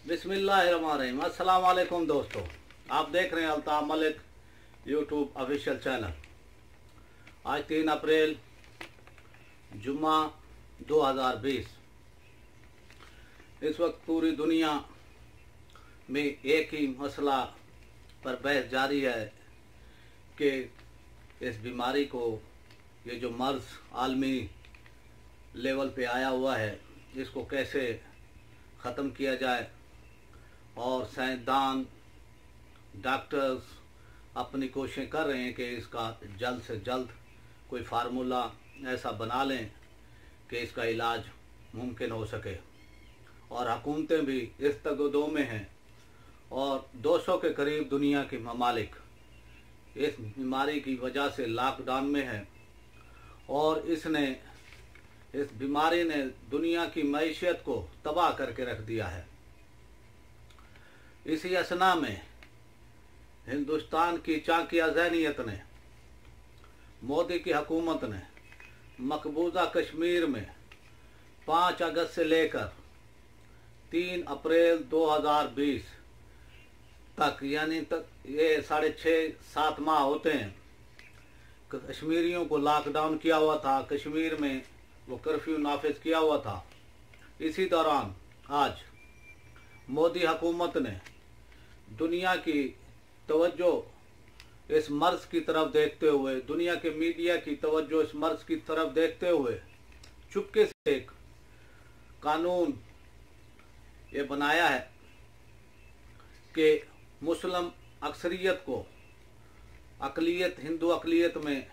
बिस्मिल्लाहिर्रहमानिर्रहीम। अस्सलाम वालेकुम दोस्तों, आप देख रहे हैं Altaf Malik YouTube official channel. आज 3 अप्रैल जुम्मा 2020। इस वक्त पूरी दुनिया में एक ही मसला पर बहस जारी है कि इस बीमारी को, ये जो मर्ज आलमी लेवल पे आया हुआ है, इसको कैसे ख़त्म किया जाए। और साइंसदान, डॉक्टर्स अपनी कोशिशें कर रहे हैं कि इसका जल्द से जल्द कोई फार्मूला ऐसा बना लें कि इसका इलाज मुमकिन हो सके। और हुकूमतें भी इस तगदो में हैं और 200 के करीब दुनिया के ममालिक इस बीमारी की वजह से लॉकडाउन में है। और इस बीमारी ने दुनिया की मईशत को तबाह करके रख दिया है। इसी असना में हिंदुस्तान की चाकिया ज़हनियत ने, मोदी की हुकूमत ने मकबूजा कश्मीर में 5 अगस्त से लेकर 3 अप्रैल 2020 तक, यानी तक ये 6.5-7 माह होते हैं, कश्मीरियों को लॉकडाउन किया हुआ था। कश्मीर में वो कर्फ्यू नाफिज किया हुआ था। इसी दौरान आज मोदी हुकूमत ने दुनिया की तवज्जो इस मर्ज की तरफ देखते हुए, दुनिया के मीडिया की तवज्जो इस मर्ज की तरफ देखते हुए चुपके से एक कानून ये बनाया है कि मुस्लिम अक्सरियत को अकलियत, हिंदू अकलियत में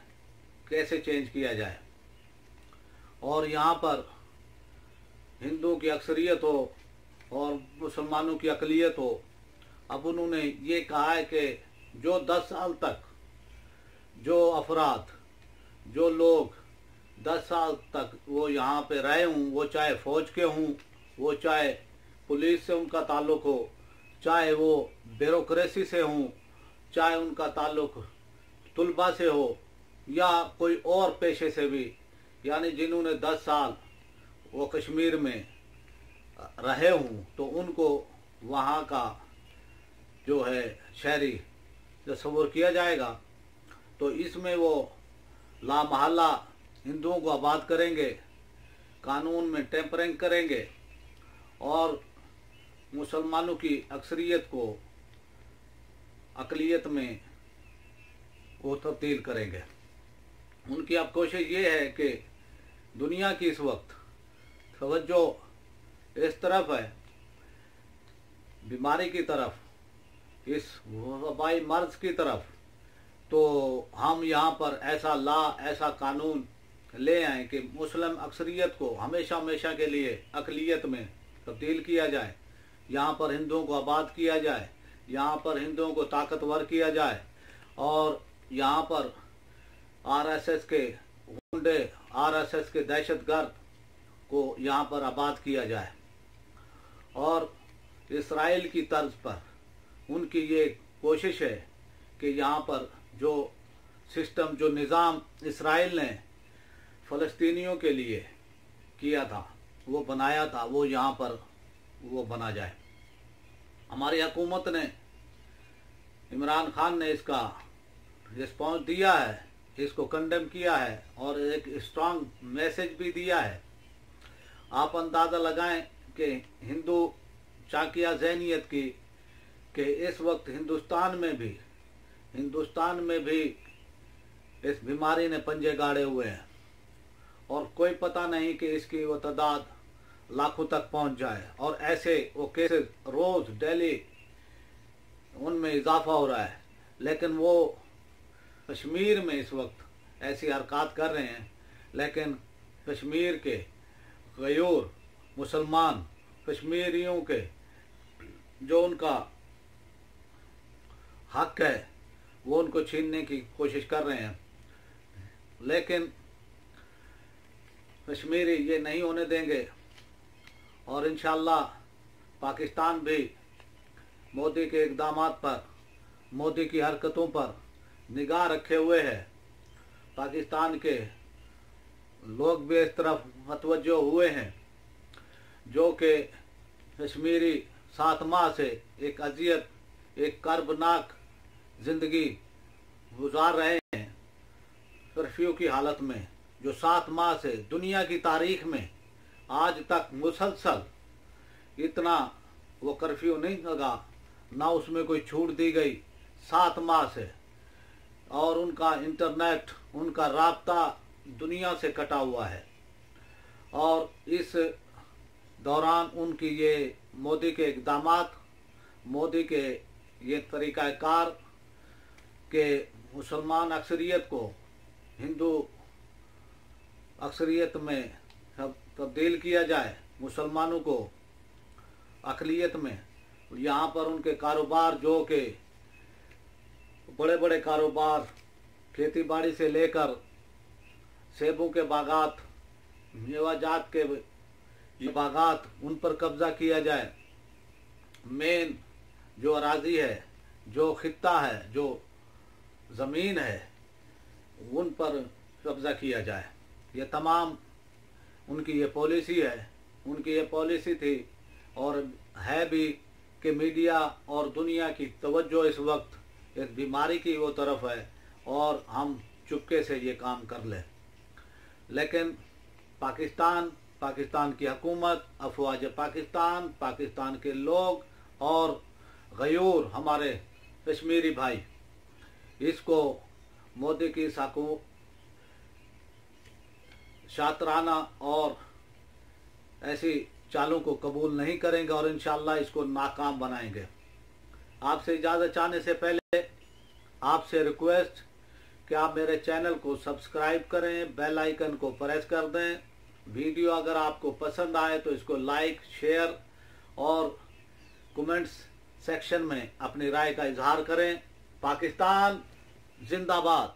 कैसे चेंज किया जाए। और यहाँ पर हिंदुओं की अक्सरियत हो और मुसलमानों की अकलियत हो। अब उन्होंने ये कहा है कि जो 10 साल तक जो अफराद, जो लोग 10 साल तक वो यहाँ पे रहे हों, वो चाहे फ़ौज के हों, वो चाहे पुलिस से उनका ताल्लुक़ हो, चाहे वो ब्यूरोक्रेसी से हों, चाहे उनका ताल्लुक़ तुलबा से हो या कोई और पेशे से भी, यानी जिन्होंने 10 साल वो कश्मीर में रहे हों, तो उनको वहाँ का जो है शहरी तस्वुर किया जाएगा। तो इसमें वो लामहल्ला हिंदुओं को आबाद करेंगे, कानून में टेम्परिंग करेंगे और मुसलमानों की अक्सरियत को अकलियत में वो तब्दील करेंगे। उनकी अब कोशिश ये है कि दुनिया की इस वक्त तवज्जो इस तरफ है, बीमारी की तरफ, इस वबाई मर्ज की तरफ, तो हम यहाँ पर ऐसा कानून ले आए कि मुस्लिम अक्सरियत को हमेशा हमेशा के लिए अकलियत में तब्दील किया जाए। यहाँ पर हिंदुओं को आबाद किया जाए, यहाँ पर हिंदुओं को ताकतवर किया जाए और यहाँ पर आरएसएस के गुंडे, आरएसएस के दहशतगर्द को यहाँ पर आबाद किया जाए। और इसराइल की तर्ज पर उनकी ये कोशिश है कि यहाँ पर जो सिस्टम, जो निज़ाम इसराइल ने फ़लस्तीनियों के लिए किया था, वो बनाया था, वो यहाँ पर वो बना जाए। हमारी हुकूमत ने, इमरान खान ने इसका रिस्पॉन्स दिया है, इसको कंडेम किया है और एक स्ट्रांग मैसेज भी दिया है। आप अंदाज़ा लगाएं कि हिंदू चाकिया ज़हनियत की कि इस वक्त हिंदुस्तान में भी इस बीमारी ने पंजे गाड़े हुए हैं और कोई पता नहीं कि इसकी वो तादाद लाखों तक पहुंच जाए। और ऐसे वो केसेस रोज़ डेली उनमें इजाफा हो रहा है। लेकिन वो कश्मीर में इस वक्त ऐसी हरकत कर रहे हैं, लेकिन कश्मीर के गयूर मुसलमान कश्मीरियों के जो उनका हक है वो उनको छीनने की कोशिश कर रहे हैं। लेकिन कश्मीरी ये नहीं होने देंगे और इंशाअल्लाह पाकिस्तान भी मोदी के इक़दामात पर, मोदी की हरकतों पर निगाह रखे हुए है। पाकिस्तान के लोग भी इस तरफ मतवज्जो हुए हैं जो कि कश्मीरी 7 माह से एक अजियत, एक कर्बनाक जिंदगी गुजार रहे हैं कर्फ्यू की हालत में, जो 7 माह से दुनिया की तारीख में आज तक मुसलसल इतना वो कर्फ्यू नहीं लगा, ना उसमें कोई छूट दी गई 7 माह से। और उनका इंटरनेट, उनका राब्ता दुनिया से कटा हुआ है। और इस दौरान उनकी ये मोदी के इक़दामात, मोदी के ये तरीक़ाकार के मुसलमान अक्सरियत को हिंदू अक्सरियत में तब्दील किया जाए, मुसलमानों को अक़लियत में। यहाँ पर उनके कारोबार, जो कि बड़े बड़े कारोबार, खेती बाड़ी से लेकर सेबों के बागात, मेवाजात के ये बागात, उन पर कब्ज़ा किया जाए। मेन जो अराज़ी है, जो खित्ता है, जो ज़मीन है, उन पर कब्ज़ा किया जाए। ये तमाम उनकी ये पॉलिसी है, उनकी ये पॉलिसी थी और है भी कि मीडिया और दुनिया की तवज्जो इस वक्त एक बीमारी की वो तरफ है और हम चुपके से ये काम कर लें। लेकिन पाकिस्तान की हुकूमत, अफवाज पाकिस्तान, पाकिस्तान के लोग और गयूर हमारे कश्मीरी भाई इसको मोदी की शातराना और ऐसी चालों को कबूल नहीं करेंगे और इंशाअल्लाह इसको नाकाम बनाएंगे। आपसे इजाज़त चाहने से पहले आपसे रिक्वेस्ट कि आप मेरे चैनल को सब्सक्राइब करें, बेल आइकन को प्रेस कर दें। वीडियो अगर आपको पसंद आए तो इसको लाइक, शेयर और कमेंट्स सेक्शन में अपनी राय का इजहार करें। पाकिस्तान जिंदाबाद।